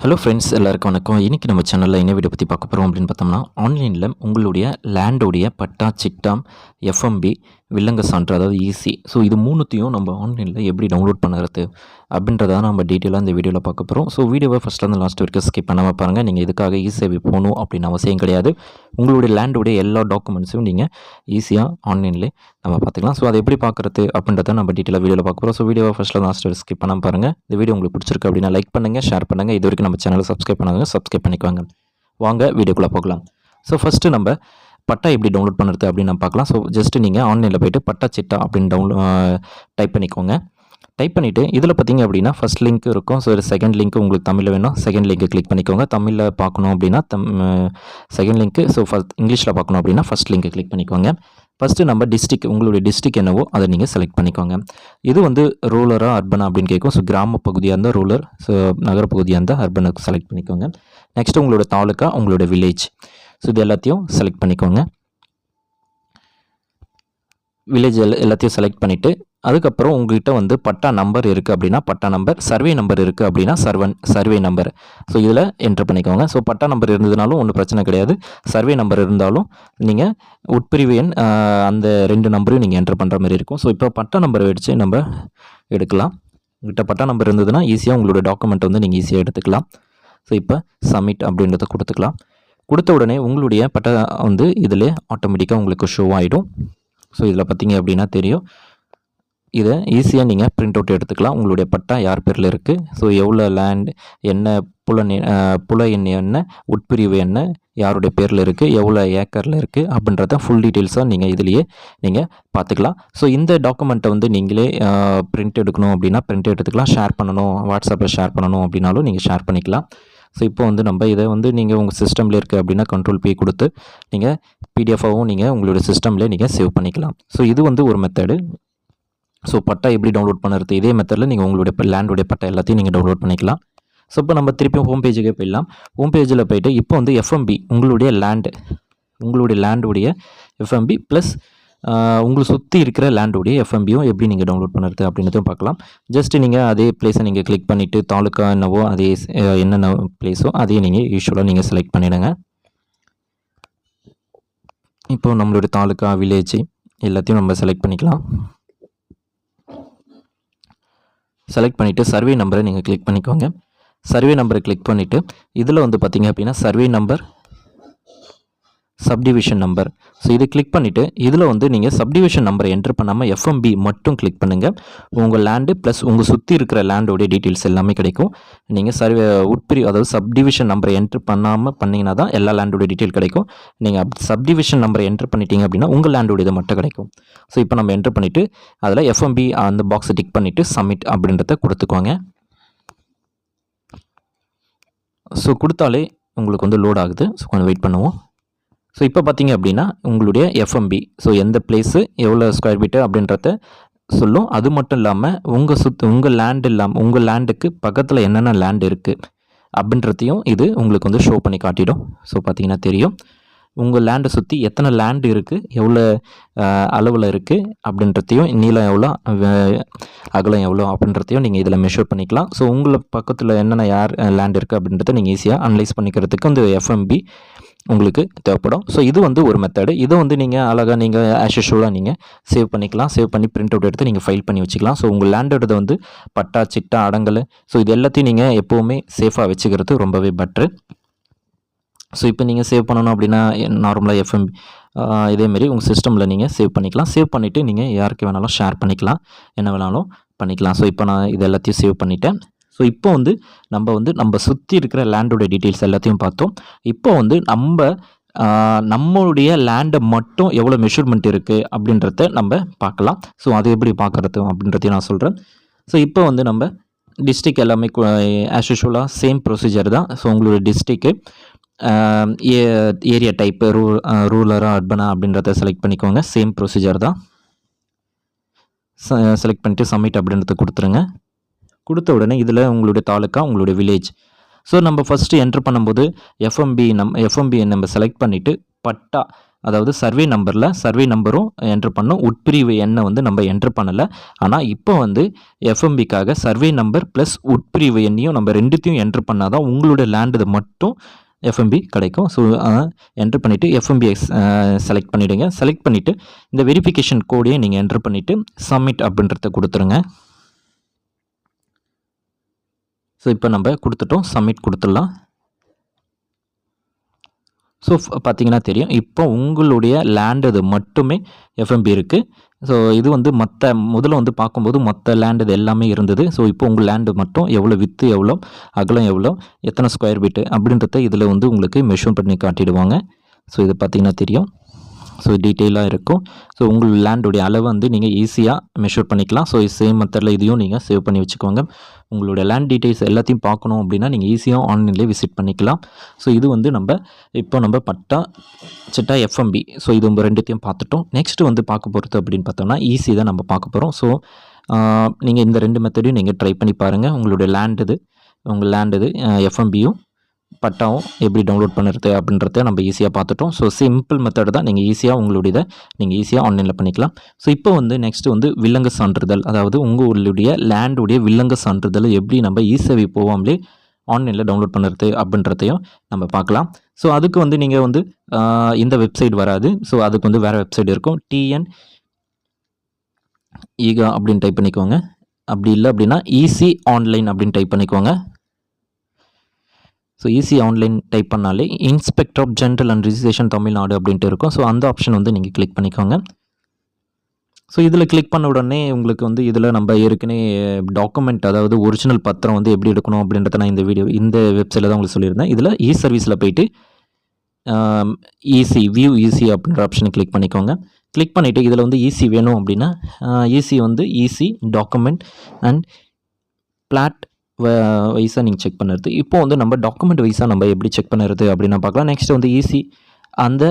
Hello friends, எல்லாருக்கும் வணக்கம். இன்றைக்கி நம்ம சேனலில் என்ன வீடியோ பற்றி பார்க்க போகிறோம் அப்படின்னு பார்த்தோம்னா, ஆன்லைனில் உங்களுடைய லேண்டோடைய பட்டா, சிட்டா, எஃப்எம்பி, வில்லங்க சான்று, அதாவது ஈசி. ஸோ இது மூணுத்தையும் நம்ம ஆன்லைனில் எப்படி டவுன்லோட் பண்ணுறது அப்படின்றத நம்ம டீட்டெயிலாக இந்த வீடியோவில் பார்க்க போகிறோம். ஸோ வீடியோவை ஃபஸ்ட்லேருந்து லாஸ்ட் வரைக்கும் ஸ்கிப் பண்ணாமல் பாருங்கள். நீங்கள் இதுக்காக ஈஸியாக போகணும் அப்படின்னு அவசியம் கிடையாது. உங்களுடைய லேண்டோடைய எல்லா டாக்குமெண்ட்ஸும் நீங்கள் ஈஸியாக ஆன்லைன்லேயே நம்ம பார்த்துக்கலாம். ஸோ அதை எப்படி பார்க்குறது அப்படின்றத நம்ம டீட்டெயிலாக வீடியோவில் பார்க்க போகிறோம். ஸோ வீடியோவை ஃபஸ்ட்டில் லாஸ்ட் வரைக்கும் ஸ்கிப் பண்ணாமல் பாருங்கள். இந்த வீடியோ உங்களுக்கு பிடிச்சிருக்கு அப்படின்னா லைக் பண்ணுங்கள், ஷேர் பண்ணுங்கள். இது வரைக்கும் நம்ம சேனலை சப்ஸ்கிரைப் பண்ணாங்க, சப்ஸ்கிரைப் பண்ணிக்குவாங்க. வாங்க வீடியோக்குள்ளே போகலாம். ஸோ ஃபஸ்ட்டு நம்ம பட்டா எப்படி டவுன்லோட் பண்ணுறது அப்படின்னு நம்ம பார்க்கலாம். ஸோ ஜஸ்ட்டு நீங்கள் ஆன்லைனில் போய்ட்டு பட்டா சிட்டா அப்படின்னு டைப் பண்ணிக்கோங்க. டைப் பண்ணிவிட்டு இதில் பார்த்தீங்க அப்படின்னா ஃபஸ்ட் லிங்க் இருக்கும். ஸோ செகண்ட் லிங்க் உங்களுக்கு தமிழில் வேணும், செகண்ட் லிங்க்கு கிளிக் பண்ணிக்கோங்க. தமிழில் பார்க்கணும் அப்படின்னா செகண்ட் லிங்க்கு. ஸோ ஃபஸ்ட் இங்கிலீஷில் பார்க்கணும் அப்படின்னா ஃபஸ்ட் லிங்க்கு கிளிக் பண்ணிக்கோங்க. ஃபஸ்ட்டு நம்ம டிஸ்ட்ரிக், உங்களுடைய டிஸ்ட்ரிக் என்னவோ அதை நீங்கள் செலக்ட் பண்ணிக்கோங்க. இது வந்து ரூரலாக அர்பனா அப்படின்னு கேட்கும். ஸோ கிராம பகுதியாக இருந்தால் ரூரல், ஸோ நகரப்பகுதியாக இருந்தால் அர்பனுக்கு செலக்ட் பண்ணிக்கோங்க. நெக்ஸ்ட்டு உங்களோட தாலுக்கா, உங்களோட வில்லேஜ். ஸோ இது எல்லாத்தையும் செலக்ட் பண்ணிக்கோங்க. வில்லேஜ் எல்லாத்தையும் செலக்ட் பண்ணிவிட்டு அதுக்கப்புறம் உங்கள்கிட்ட வந்து பட்டா நம்பர் இருக்குது அப்படின்னா பட்டா நம்பர், சர்வே நம்பர் இருக்குது அப்படின்னா சர்வே நம்பர். ஸோ இதில் என்ட்ரு பண்ணிக்கோங்க. ஸோ பட்டா நம்பர் இருந்ததுனாலும் ஒன்றும் பிரச்சனை கிடையாது. சர்வே நம்பர் இருந்தாலும் நீங்கள் உட்பிரிவு எண் அந்த 2 நம்பரையும் நீங்கள் என்ட்ரு பண்ணுற மாதிரி இருக்கும். ஸோ இப்போ பட்டா நம்பரை வச்சு நம்ம எடுக்கலாம். உங்கள்கிட்ட பட்டா நம்பர் இருந்ததுன்னா ஈஸியாக உங்களோட டாக்குமெண்ட் வந்து நீங்கள் ஈஸியாக எடுத்துக்கலாம். ஸோ இப்போ சப்மிட் அப்படின்றத கொடுத்துக்கலாம். கொடுத்த உடனே உங்களுடைய பட்டா வந்து இதில் ஆட்டோமேட்டிக்காக உங்களுக்கு ஷோ ஆகிடும். ஸோ இதில் பார்த்தீங்க அப்படின்னா தெரியும். இதை ஈஸியாக நீங்கள் பிரிண்ட் அவுட் எடுத்துக்கலாம். உங்களுடைய பட்டா யார் பேரில் இருக்குது, ஸோ எவ்வளோ லேண்ட், என்ன புல எண் என்ன, உட்பிரிவு என்ன, யாருடைய பேரில் இருக்குது, எவ்வளோ ஏக்கரில் இருக்குது அப்படின்றத ஃபுல் டீட்டெயில்ஸாக நீங்கள் இதிலேயே நீங்கள் பார்த்துக்கலாம். ஸோ இந்த டாக்குமெண்ட்டை வந்து நீங்களே பிரிண்ட் எடுக்கணும் அப்படின்னா பிரிண்ட் எடுத்துக்கலாம். ஷேர் பண்ணணும், வாட்ஸ்அப்பில் ஷேர் பண்ணணும் அப்படின்னாலும் நீங்கள் ஷேர் பண்ணிக்கலாம். ஸோ இப்போ வந்து நம்ம இதை வந்து நீங்கள் உங்கள் சிஸ்டமில் இருக்குது அப்படின்னா Ctrl+P கொடுத்து நீங்கள் பிடிஎஃபாகவும் நீங்கள் உங்களுடைய சிஸ்டம்லேயே நீங்கள் சேவ் பண்ணிக்கலாம். ஸோ இது வந்து ஒரு மெத்தடு. ஸோ பட்டா எப்படி டவுன்லோட் பண்ணுறது, இதே மெத்தடில் நீங்கள் உங்களுடைய லேண்டுடைய பட்டா எல்லாத்தையும் நீங்கள் டவுன்லோட் பண்ணிக்கலாம். ஸோ இப்போ நம்ம திருப்பியும் ஹோம் பேஜுக்கே போயிடலாம். ஹோம் பேஜில் போய்ட்டு இப்போ வந்து எஃப்எம்பி, உங்களுடைய லேண்டுடைய எஃப்எம்பி ப்ளஸ் உங்களை சுற்றி இருக்கிற லேண்டுடைய எஃப்எம்பியும் எப்படி நீங்கள் டவுன்லோட் பண்ணுறது அப்படின்றதும் பார்க்கலாம். ஜஸ்ட்டு நீங்கள் அதே பிளேஸை நீங்கள் கிளிக் பண்ணிவிட்டு தாலுக்கா என்னவோ அதே என்னென்ன பிளேஸோ அதையும் நீங்கள் யூஸ்வலாக நீங்கள் செலக்ட் பண்ணிவிடுங்க. இப்போ நம்மளுடைய தாலுக்கா, வில்லேஜ் எல்லாத்தையும் நம்ம செலக்ட் பண்ணிக்கலாம். செலக்ட் பண்ணிவிட்டு சர்வே நம்பரை நீங்கள் கிளிக் பண்ணிக்கோங்க. சர்வே நம்பரை கிளிக் பண்ணிவிட்டு இதில் வந்து பார்த்திங்க அப்படின்னா survey number, subdivision number. So இது கிளிக் பண்ணிவிட்டு இதில் வந்து நீங்கள் சப்டிவிஷன் நம்பரை என்ட்ரு பண்ணாமல் எஃப்எம்பி மட்டும் கிளிக் பண்ணுங்கள். உங்கள் லேண்டு ப்ளஸ் உங்கள் சுற்றி இருக்கிற லேண்டோடைய டீட்டெயில்ஸ் எல்லாமே கிடைக்கும். நீங்கள் அதாவது சப்டிவிஷன் நம்பரை என்ட்ரு பண்ணாமல் பண்ணிங்கன்னா தான் எல்லா லேண்டோடைய டீட்டெயில் கிடைக்கும். நீங்கள் சப்டிவிஷன் நம்பரை என்ட்ரு பண்ணிட்டீங்க அப்படின்னா உங்கள் லேண்டோடைய இது மட்டும் கிடைக்கும். ஸோ இப்போ நம்ம என்ட்ரு பண்ணிவிட்டு அதில் எஃப்எம்பி அந்த பாக்ஸை டிக் பண்ணிவிட்டு சப்மிட் அப்படின்றத கொடுத்துக்கோங்க. ஸோ கொடுத்தாலே உங்களுக்கு வந்து லோட் ஆகுது. ஸோ கொஞ்சம் வெயிட் பண்ணுவோம். ஸோ இப்போ பார்த்தீங்க அப்படின்னா உங்களுடைய எஃப்எம்பி, ஸோ எந்த பிளேஸு எவ்வளோ ஸ்கொயர் ஃபீட்டு அப்படின்றத சொல்லும். அது மட்டும் இல்லாமல் உங்கள் லேண்டுக்கு பக்கத்தில் என்னென்ன லேண்ட் இருக்குது அப்படின்றதையும் இது உங்களுக்கு வந்து ஷோ பண்ணி காட்டிடும். ஸோ பார்த்தீங்கன்னா தெரியும் உங்கள் லேண்டை சுற்றி எத்தனை லேண்டு இருக்குது, எவ்வளோ அளவில் இருக்குது அப்படின்றதையும், நீளம் எவ்வளோ, அகலம் எவ்வளோ அப்படின்றதையும் நீங்கள் இதில் மெஷர் பண்ணிக்கலாம். ஸோ உங்களை பக்கத்தில் என்னென்ன லேண்ட் இருக்குது அப்படின்றத நீங்கள் ஈஸியாக அனலைஸ் பண்ணிக்கிறதுக்கு இந்த எஃப்எம்பி உங்களுக்கு தேவைப்படும். ஸோ இது வந்து ஒரு மெத்தடு. இதை வந்து நீங்கள் அழகாக நீங்கள் ஆஸ் யூஷுவலாக நீங்கள் சேவ் பண்ணிக்கலாம். சேவ் பண்ணி பிரிண்ட் அவுட் எடுத்து நீங்கள் ஃபைல் பண்ணி வச்சுக்கலாம். ஸோ உங்கள் லேண்டோட வந்து பட்டா, சிட்டா, அடங்கல், ஸோ இது எல்லாத்தையும் நீங்கள் எப்போவுமே சேஃபாக வச்சுக்கிறது ரொம்பவே பெட்ரு. ஸோ இப்போ நீங்கள் சேவ் பண்ணணும் அப்படின்னா நார்மலாக எஃப்எம்பி இதேமாரி உங்கள் சிஸ்டமில் நீங்கள் சேவ் பண்ணிக்கலாம். சேவ் பண்ணிவிட்டு நீங்கள் யாருக்கு வேணாலும் ஷேர் பண்ணிக்கலாம், என்ன வேணாலும் பண்ணிக்கலாம். ஸோ இப்போ நான் இது எல்லாத்தையும் சேவ் பண்ணிவிட்டேன். ஸோ இப்போ வந்து நம்ம சுற்றி இருக்கிற லேண்டோட டீட்டெயில்ஸ் எல்லாத்தையும் பார்த்தோம். இப்போ வந்து நம்மளுடைய லேண்டை மட்டும் எவ்வளோ மெஷர்மெண்ட் இருக்குது அப்படின்றத நம்ம பார்க்கலாம். ஸோ அது எப்படி பார்க்குறது அப்படின்றதையும் நான் சொல்கிறேன். ஸோ இப்போ வந்து நம்ம டிஸ்ட்ரிக் எல்லாமே ஆஸ் யூஷுவலாக சேம் ப்ரொசீஜர் தான். ஸோ உங்களுடைய டிஸ்ட்ரிக்கு, ஏரியா டைப்பு, ரூரலா அர்பனா அப்படின்றத செலக்ட் பண்ணிக்கோங்க. சேம் ப்ரொசீஜர் தான். செலக்ட் பண்ணிவிட்டு சப்மிட் அப்படின்றத கொடுத்துருங்க. கொடுத்த உடனே இதில் உங்களுடைய தாலுக்கா, உங்களுடைய வில்லேஜ். ஸோ நம்ம ஃபஸ்ட்டு என்ட்ரு பண்ணும்போது எஃப்எம்பி நம்ம செலக்ட் பண்ணிவிட்டு பட்டா அதாவது சர்வே நம்பரும் என்ட்ரு பண்ணோம், உட்பிரிவு எண்ணை வந்து நம்ம என்ட்ரு பண்ணலை. ஆனால் இப்போ வந்து எஃப்எம்பிக்காக சர்வே நம்பர் ப்ளஸ் உட்பிரிவு எண்ணையும் நம்ம ரெண்டுத்தையும் என்ட்ரு பண்ணால் தான் உங்களோட லேண்டு மட்டும் எஃப்எம்பி கிடைக்கும். ஸோ என்ட்ரு பண்ணிவிட்டு எஃப்எம்பியை செலக்ட் பண்ணிவிடுங்க. செலக்ட் பண்ணிவிட்டு இந்த வெரிஃபிகேஷன் கோடையும் நீங்கள் என்ட்ரு பண்ணிவிட்டு சப்மிட் அப்படின்றத கொடுத்துருங்க. ஸோ இப்போ நம்ம கொடுத்துட்டோம், சப்மிட் கொடுத்துடலாம். ஸோ பார்த்தீங்கன்னா தெரியும், இப்போ உங்களுடைய லேண்டு இது மட்டுமே எஃப்எம்பி இருக்குது. ஸோ இது வந்து முதல்ல வந்து பார்க்கும்போது மொத்த லேண்டு இது எல்லாமே இருந்தது. ஸோ இப்போ உங்கள் லேண்டு மட்டும் எவ்வளோ வித்து எவ்வளோ, அகலம் எவ்வளோ, எத்தனை ஸ்கொயர் ஃபீட்டு அப்படின்றத இதில் வந்து உங்களுக்கு மெஷர் பண்ணி காட்டிடுவாங்க. ஸோ இது பார்த்தீங்கன்னா தெரியும். ஸோ டீட்டெயிலாக இருக்கும். ஸோ உங்கள் லேண்டுடைய அளவை வந்து நீங்கள் ஈஸியாக மெஷர் பண்ணிக்கலாம். ஸோ சேம் மெத்தடில் இதையும் நீங்கள் சேவ் பண்ணி வச்சுக்கோங்க. உங்களோட லேண்ட் டீட்டெயில்ஸ் எல்லாத்தையும் பார்க்கணும் அப்படின்னா நீங்கள் ஈஸியாக ஆன்லைன்லேயே விசிட் பண்ணிக்கலாம். ஸோ இது வந்து நம்ம பட்டா சிட்டா எஃப்எம்பி, ஸோ இது நம்ம ரெண்டுத்தையும் பார்த்துட்டோம். நெக்ஸ்ட்டு வந்து பார்க்க போகிறது அப்படின்னு பார்த்தோம்னா ஈஸி தான் நம்ம பார்க்க போகிறோம். ஸோ நீங்கள் இந்த 2 மெத்தடையும் நீங்கள் ட்ரை பண்ணி பாருங்கள். உங்களுடைய உங்கள் லேண்டு எஃப்எம்பியும் பட்டாவும் எப்படி டவுன்லோட் பண்ணுறது அப்படின்றத நம்ம ஈஸியாக பார்த்துட்டோம். ஸோ சிம்பிள் மெத்தட் தான், நீங்கள் ஈஸியாக ஆன்லைனில் பண்ணிக்கலாம். ஸோ இப்போ வந்து நெக்ஸ்ட்டு வந்து வில்லங்க சான்றிதழ், அதாவது உங்களுடைய லேண்டுடைய வில்லங்க சான்றிதழ் எப்படி நம்ம இசேவை போகாமலே ஆன்லைனில் டவுன்லோட் பண்ணுறது அப்படின்றதையும் நம்ம பார்க்கலாம். ஸோ அதுக்கு வந்து நீங்கள் வந்து இந்த வெப்சைட் வராது. ஸோ அதுக்கு வந்து வேறு வெப்சைட் இருக்கும். TN-EGA அப்படின்னு டைப் பண்ணிக்கோங்க. அப்படி இல்லை அப்படின்னா ஈஸி ஆன்லைன் அப்படின்னு டைப் பண்ணிக்கோங்க. ஸோ ஈஸி ஆன்லைன் டைப் பண்ணாலே inspector of general and registration Tamil Nadu அப்படின்ட்டு இருக்கும். ஸோ அந்த ஆப்ஷன் வந்து நீங்கள் கிளிக் பண்ணிக்கோங்க. ஸோ இதில் கிளிக் பண்ண உடனே உங்களுக்கு வந்து இதில் நம்ம ஏற்கனவே டாக்குமெண்ட், அதாவது ஒரிஜினல் பத்திரம் வந்து எப்படி எடுக்கணும் அப்படின்றத நான் இந்த வெப்சைட்டில் தான் உங்களுக்கு சொல்லியிருந்தேன். இதில் சர்வீஸில் போயிட்டு வியூ ஈஸி அப்படின்ற ஆப்ஷனை கிளிக் பண்ணிக்கோங்க. கிளிக் பண்ணிவிட்டு இதில் வந்து ஈஸி வேணும் அப்படின்னா ஈஸி டாக்குமெண்ட் அண்ட் பிளாட் வைஸாக நீங்கள் செக் பண்ணுறது. இப்போ வந்து நம்ம டாக்குமெண்ட் வைஸாக நம்ம எப்படி செக் பண்ணுறது அப்படின்னு பார்க்கலாம். நெக்ஸ்ட் வந்து ஈஸி அந்த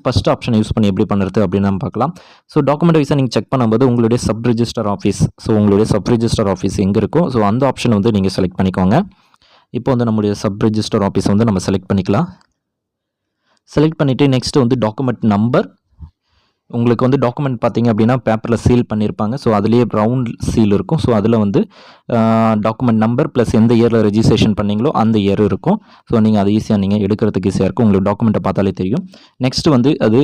ஃபஸ்ட் ஆப்ஷனை யூஸ் பண்ணி எப்படி பண்ணுறது அப்படின்னு நம்ம பார்க்கலாம். ஸோ டாக்குமெண்ட் வைஸாக நீங்கள் செக் பண்ணும்போது உங்களுடைய சப் ரிஜிஸ்டர் ஆஃபீஸ் எங்கே இருக்கும், ஸோ அந்த ஆப்ஷனை வந்து நீங்கள் செலக்ட் பண்ணிக்கோங்க. இப்போ வந்து நம்முடைய சப் ரிஜிஸ்டர் ஆஃபீஸ் வந்து நம்ம செலக்ட் பண்ணிக்கலாம். செலக்ட் பண்ணிவிட்டு நெக்ஸ்ட்டு வந்து டாக்குமெண்ட் நம்பர், உங்களுக்கு வந்து டாக்குமெண்ட் பார்த்தீங்க அப்படின்னா பேப்பரில் சீல் பண்ணியிருப்பாங்க. ஸோ அதுலேயே ரவுண்ட் சீல் இருக்கும். ஸோ அதில் வந்து டாக்குமெண்ட் நம்பர் ப்ளஸ் எந்த இயரில் ரெஜிஸ்ட்ரேஷன் பண்ணிங்களோ அந்த இயர் இருக்கும். ஸோ நீங்கள் அது ஈஸியாக எடுக்கிறதுக்கு ஈஸியாக இருக்கும். உங்களுக்கு டாக்குமெண்ட்டை பார்த்தாலே தெரியும். நெக்ஸ்ட்டு வந்து அது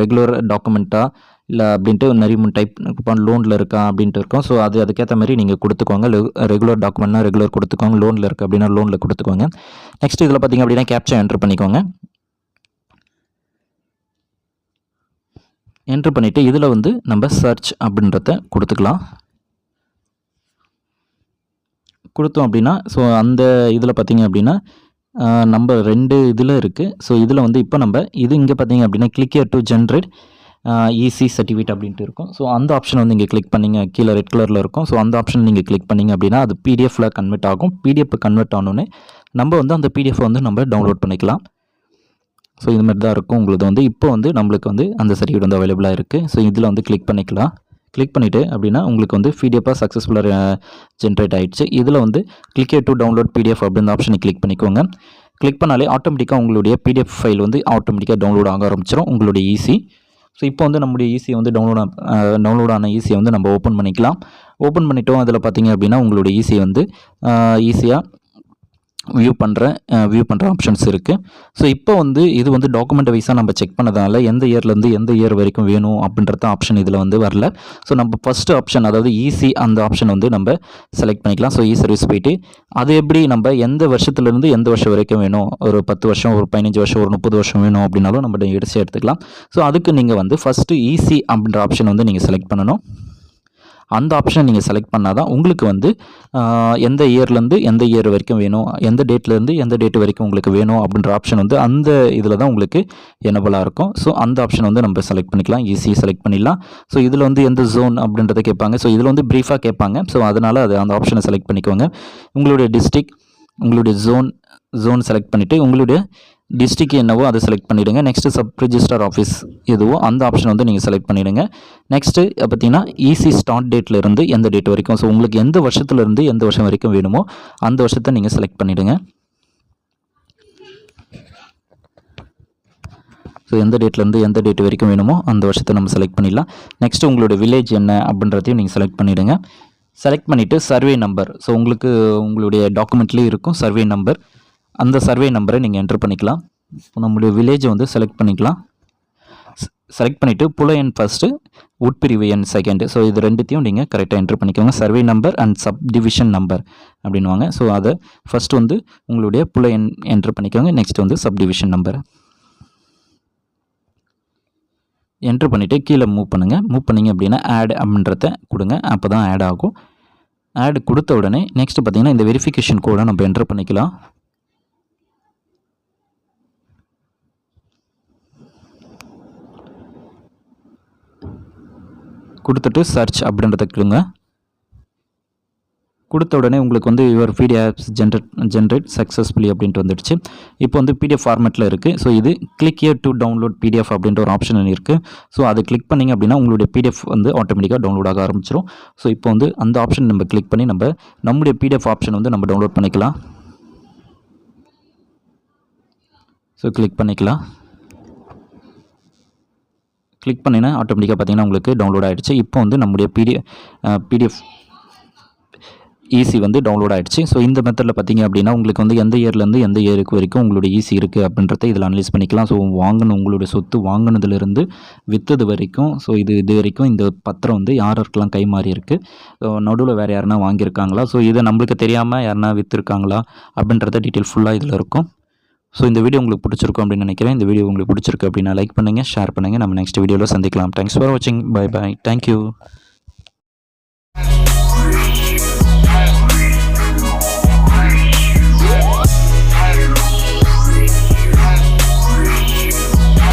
ரெகுலர் டாக்குமெண்ட்டாக இல்லை அப்படின்ட்டு நிறைய டைப் லோனில் இருக்கா அப்படின்ட்டு இருக்கும். ஸோ அதுக்கேற்ற மாதிரி நீங்கள் கொடுத்துக்கோங்க. ரெகுலர் டாக்குமெண்ட்னா ரெகுலர் கொடுத்துக்கோங்க, லோனில் இருக்குது அப்படின்னா லோனில் கொடுத்துக்கோங்க. நெக்ஸ்ட் இதில் பார்த்தீங்க அப்படின்னா கேப்ச்சா என்ட்ரு பண்ணிக்கோங்க. என்ட்ரு பண்ணிவிட்டு இதில் வந்து நம்ம சர்ச் அப்படின்றத கொடுத்துக்கலாம். கொடுத்தோம் அப்படின்னா ஸோ அந்த இதில் பார்த்தீங்க அப்படின்னா நம்ம 2 இதில் இருக்குது. ஸோ இதில் வந்து இப்போ நம்ம இங்கே பார்த்தீங்க அப்படின்னா click here to generate easy certificate அப்படின்ட்டு இருக்கும். ஸோ அந்த ஆப்ஷன் வந்து இங்கே கிளிக் பண்ணிங்க, கீழே ரெட் கலரில் இருக்கும். ஸோ அந்த ஆப்ஷன் நீங்கள் கிளிக் பண்ணிங்க அப்படின்னா அது பிடிஎஃப்ல கன்வெர்ட் ஆகும். பிடிஎஃப் கன்வெர்ட் ஆனோடனே நம்ம வந்து அந்த பிடிஎஃப் வந்து நம்ம டவுன்லோட் பண்ணிக்கலாம். ஸோ இது மாதிரி தான் இருக்கும் உங்களுக்கு வந்து. இப்போ வந்து நம்மளுக்கு வந்து அந்த சர்டிஃபிகேட் வந்து அவைலபிளாக இருக்குது. ஸோ இதில் வந்து கிளிக் பண்ணிக்கலாம். கிளிக் பண்ணிவிட்டு அப்படின்னா உங்களுக்கு வந்து பிடிஎஃபாக சக்ஸஸ்ஃபுல்லாக ஜென்ரேட் ஆகிடுச்சு. இதில் வந்து கிளிக் டு டவுன்லோட் பிடிஎஃப் அப்படின்ற ஆப்ஷனை கிளிக் பண்ணிக்கோங்க. கிளிக் பண்ணாலே ஆட்டோமேட்டிக்காக உங்களுடைய பிடிஎஃப் ஃபைல் வந்து ஆட்டோமேட்டிக்காக டவுன்லோட் ஆக ஆரம்பிச்சிடும் உங்களுடைய ஈஸி. ஸோ இப்போ வந்து நம்முடைய ஈஸியை வந்து டவுன்லோட் ஆன ஈஸியை வந்து நம்ம ஓப்பன் பண்ணிக்கலாம். ஓப்பன் பண்ணிட்டோம். அதில் பார்த்தீங்க அப்படின்னா உங்களுடைய ஈஸியை வந்து ஈஸியாக வியூ பண்ணுற ஆப்ஷன்ஸ் இருக்குது. ஸோ இப்போ வந்து இது வந்து டாக்குமெண்ட் வைஸாக நம்ம செக் பண்ணதால எந்த இயர்லேருந்து எந்த இயர் வரைக்கும் வேணும் அப்படின்றத ஆப்ஷன் இதில் வந்து வரல. ஸோ நம்ம ஃபஸ்ட்டு ஆப்ஷன், அதாவது ஈஸி அந்த ஆப்ஷன் வந்து நம்ம செலக்ட் பண்ணிக்கலாம். ஸோ சர்வீஸ் போயிட்டு அது எப்படி நம்ம எந்த வருஷத்துலேருந்து எந்த வருஷம் வரைக்கும் வேணும், ஒரு 10 வருஷம், ஒரு 15 வருஷம், ஒரு 30 வருஷம் வேணும் அப்படின்னாலும் நம்ம எடுத்துக்கலாம். ஸோ அதுக்கு நீங்கள் வந்து ஃபஸ்ட்டு ஈஸி அப்படின்ற ஆப்ஷன் வந்து நீங்கள் செலக்ட் பண்ணணும். அந்த ஆப்ஷனை நீங்கள் செலக்ட் பண்ணால் தான் உங்களுக்கு வந்து எந்த இயர்லேருந்து எந்த இயர் வரைக்கும் வேணும், எந்த டேட்லேருந்து எந்த டேட் வரைக்கும் உங்களுக்கு வேணும் அப்படின்ற ஆப்ஷன் வந்து அந்த இதில் தான் உங்களுக்கு எனபிளாக இருக்கும். ஸோ அந்த ஆப்ஷன் வந்து நம்ம செலக்ட் பண்ணிக்கலாம். ஈஸி செலக்ட் பண்ணிடலாம். ஸோ இதில் வந்து எந்த ஜோன் அப்படின்றத கேட்பாங்க. ஸோ இதில் வந்து ப்ரீஃபாக கேட்பாங்க. ஸோ அதனால் அந்த ஆப்ஷனை செலக்ட் பண்ணிக்கோங்க. உங்களுடைய டிஸ்ட்ரிக்ட், உங்களுடைய ஜோன் செலக்ட் பண்ணிவிட்டு உங்களுடைய டிஸ்ட்ரிக்ட் என்னவோ அதை செலக்ட் பண்ணிவிடுங்க. நெக்ஸ்ட்டு சப் ரிஜிஸ்டர் ஆஃபீஸ் எதுவோ அந்த ஆப்ஷன் வந்து நீங்கள் செலக்ட் பண்ணிவிடுங்க. நெக்ஸ்ட்டு பார்த்தீங்கன்னா ஈஸி ஸ்டார்ட் டேட்லேருந்து எந்த டேட் வரைக்கும், ஸோ உங்களுக்கு எந்த வருஷத்துலேருந்து எந்த வருஷம் வரைக்கும் வேணுமோ அந்த வருஷத்தை நீங்கள் செலக்ட் பண்ணிவிடுங்க. ஸோ எந்த டேட்லேருந்து எந்த டேட் வரைக்கும் வேணுமோ அந்த வருஷத்தை நம்ம செலக்ட் பண்ணிடலாம். நெக்ஸ்ட்டு உங்களோட வில்லேஜ் என்ன அப்படின்றதையும் நீங்கள் செலக்ட் பண்ணிவிடுங்க. செலக்ட் பண்ணிவிட்டு சர்வே நம்பர், ஸோ உங்களுக்கு உங்களுடைய டாக்குமெண்ட்லேயும் இருக்கும் சர்வே நம்பர், அந்த சர்வே நம்பரை நீங்கள் என்ட்ரு பண்ணிக்கலாம். நம்மளுடைய வில்லேஜை வந்து செலக்ட் பண்ணிக்கலாம். செலக்ட் பண்ணிவிட்டு புல எண் ஃபஸ்ட்டு, உட்பிரிவு எண் செகண்டு, ஸோ இது ரெண்டுத்தையும் நீங்கள் கரெக்டாக என்ட்ரு பண்ணிக்கோங்க. Survey number and sub division number அப்படின்வாங்க. ஸோ அதை ஃபஸ்ட்டு வந்து உங்களுடைய புல எண் என்ட்ரு பண்ணிக்கோங்க. நெக்ஸ்ட் வந்து சப் டிவிஷன் நம்பர் என்ட்ரு பண்ணிவிட்டு கீழே மூவ் பண்ணுங்கள். மூவ் பண்ணிங்க அப்படின்னா ஆட் அப்படின்றத கொடுங்க, அப்போ தான் ஆட் ஆகும். ஆட் கொடுத்த உடனே நெக்ஸ்ட்டு பார்த்தீங்கன்னா இந்த வெரிஃபிகேஷன் கோடை நம்ம என்ட்ரு பண்ணிக்கலாம். கொடுத்துட்டு சர்ச் அப்படின்றத கொடுங்க. கொடுத்த உடனே உங்களுக்கு வந்து யுவர் பிடிஎஃப் ஜென்ரேட் சக்ஸஸ்ஃபுல்லி அப்படின்ட்டு வந்துடுச்சு. இப்போ வந்து பிடிஎஃப் ஃபார்மேட்டில் இருக்குது. ஸோ இது click here to download PDF அப்படின்ற ஒரு ஆப்ஷன் இருக்குது. ஸோ அதை கிளிக் பண்ணிங்க அப்படின்னா உங்களுடைய பிடிஎஃப் வந்து ஆட்டோமேட்டிக்காக டவுன்லோட் ஆக ஆரம்பிச்சிடும். ஸோ இப்போ வந்து அந்த ஆப்ஷன் நம்ம கிளிக் பண்ணி நம்முடைய பிடிஎஃப் ஆப்ஷன் வந்து நம்ம டவுன்லோட் பண்ணிக்கலாம். ஸோ கிளிக் பண்ணிக்கலாம். கிளிக் பண்ணினா ஆட்டோமேட்டிக்காக பார்த்தீங்கன்னா உங்களுக்கு டவுன்லோட் ஆகிடுச்சு. இப்போ வந்து நம்முடைய பிடிஎஃப் ஈசி வந்து டவுன்லோட் ஆகிடுச்சு. ஸோ இந்த மெத்தடில் பார்த்தீங்க அப்படின்னா உங்களுக்கு வந்து எந்த இயர்லேருந்து எந்த இயருக்கு வரைக்கும் உங்களுடைய ஈசி இருக்குது அப்படின்றத இதில் அனலைஸ் பண்ணிக்கலாம். ஸோ உங்களுடைய சொத்து வாங்கினதுலேருந்து விற்றது வரைக்கும், ஸோ இது வரைக்கும் இந்த பத்திரம் வந்து யாருக்கெல்லாம் கை மாறி இருக்குது, நடுவில் வேறு யாருனா வாங்கியிருக்காங்களா, ஸோ இதை நம்மளுக்கு தெரியாமல் யாருனா விற்றுருக்காங்களா அப்படின்றத டீட்டெயில் ஃபுல்லாக இதில் இருக்கும். ஸோ இந்த வீடியோ உங்களுக்கு பிடிச்சிருக்கும் அப்படின்னு நினைக்கிறேன். இந்த வீடியோ உங்களுக்கு பிடிச்சிருக்கு அப்படின்னா லைக் பண்ணுங்கள், ஷேர் பண்ணுங்கள். நம்ம நெக்ஸ்ட் வீடியோவில் சந்திக்கலாம். தேங்க்ஸ் ஃபார் வாட்சிங். Bye bye. தேங்க்யூ.